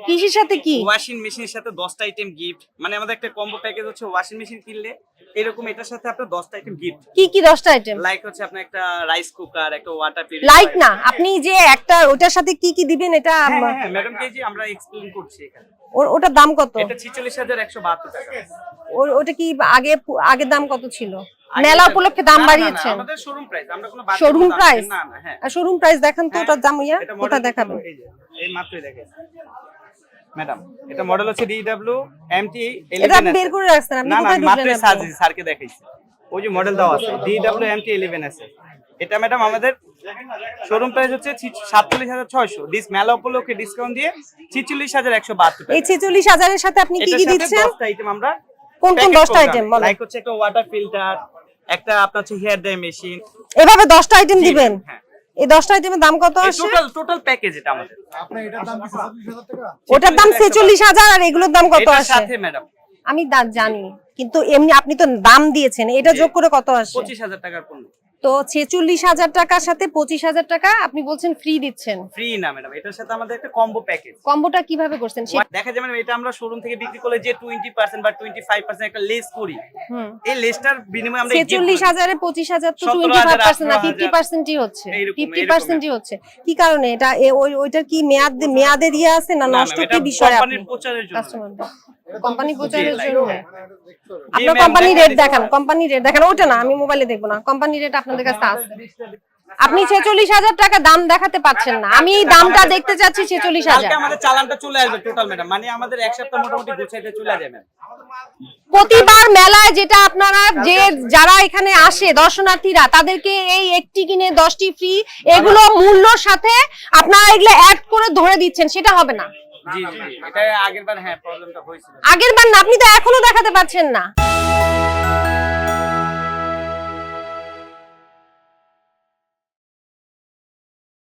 কিসের সাথে কি? ওয়াশিং মেশিনের সাথে 10টা আইটেম গিফট, মানে আমাদের একটা কম্বো প্যাকেজ হচ্ছে ওয়াশিং মেশিন কিনলে এরকম এটার সাথে আপনার 10টা আইটেম গিফট। কি কি 10টা আইটেম? লাইক হচ্ছে আপনার একটা রাইস কুকার, একটা ওয়াটার পিউরিফায়ার। লাইক না, আপনি যে একটা ওটার সাথে কি কি দিবেন এটা হ্যাঁ ম্যাডাম কেজি আমরা এক্সপ্লেইন করছি এখানে। ওটার দাম কত? এটা 46172 টাকা। ওটা কি আগের দাম কত ছিল? মেলা উপলক্ষে দাম বাড়িয়েছেন? আমাদের শোরুম প্রাইস, আমরা কোনো শোরুম প্রাইস? না হ্যাঁ শোরুম প্রাইস দেখান তো, ওটার দাম কোথা দেখাবেন? এই মাত্রই দেখাই ম্যাডাম, এটা মডেল হচ্ছে DW MT 11। এটা আপনি বের করে রাখছেন, আপনি কোথায় ঢুকলেন? মাত্রই সার্জি স্যারকে দেখাইছি, ওই যে মডেল দাও আছে DW MT 11 আছে। এটা ম্যাডাম আমাদের শোরুম প্রাইস হচ্ছে 47600, মেলা উপলক্ষে ডিসকাউন্ট দিয়ে 46172 টাকা। এই 46000 এর সাথে আপনি কি কি দিচ্ছেন? 10টা আইটেম আমরা, কোন কোন 10টা আইটেম বলেন? লাইক হচ্ছে একটা ওয়াটার ফিল্টার, একটা আপনার হচ্ছে হেয়ার ড্রাই মেশিন। এভাবে 10টা আইটেম দিবেন? হ্যাঁ। এই 10টা আইটেমের দাম কত আসে? টোটাল প্যাকেজ এটা আমাদের। আপনার এটার দাম কি 47000 টাকা? ওটার দাম 46000 আর এগুলোর দাম কত এটার আসে? সাথে ম্যাডাম আমি জানি, কিন্তু এমনি আপনি তো দাম দিয়েছেন, এটা যোগ করে কত আসে? 25000 টাকার পণ্য। তো 46000 টাকার সাথে 25000 টাকা আপনি বলছেন ফ্রি দিচ্ছেন? ফ্রি না ম্যাডাম, এটার সাথে আমাদের একটা কম্বো প্যাকেজ। কম্বোটা কিভাবে করছেন? দেখা যায় ম্যাডাম, এটা আমরা শোরুম থেকে বিক্রি করলে যে 20% বা 25% একটা লেস করি, এই লেসটার বিনিময়ে আমরা 46000 এ 25000 তো 25% না 50%ই হচ্ছে, 50%ই হচ্ছে। কি কারণে এটা? ওইটার কি মেয়াদে দিয়ে আছে না নষ্ট কি বিষয়? কোম্পানির প্রচারের জন্য, কাস্টমারদের কোম্পানি প্রচারের জন্য। দেখতে হবে। আপনার কোম্পানি রেট দেখান, কোম্পানি রেট দেখান। ওটা না, আমি মোবাইলে দেখবো না, কোম্পানি রেট আপনাদের কাছে আছে। আপনি 46000 টাকা দাম দেখাতে পাচ্ছেন না, আমি এই দামটা দেখতে চাচ্ছি 46000। কালকে আমাদের চালানটা চলে আসবে টোটাল ম্যাডাম, মানে আমাদের এক সপ্তাহ মোটামুটি গুছাইতে চলে যাবে। প্রতিবার মেলায় যেটা আপনারা যারা এখানে আসে দর্শনার্থীরা, তাদেরকে এই একটি কিনে 10টি ফ্রি, এগুলো মূল্যর সাথে আপনারা এগুলো অ্যাড করে ধরে দিচ্ছেন, সেটা হবে না। জি এটা আগেরবার হ্যাঁ প্রবলেমটা হয়েছিল। আগেরবার না, আপনি তো এখনো দেখাতে পাচ্ছেন না।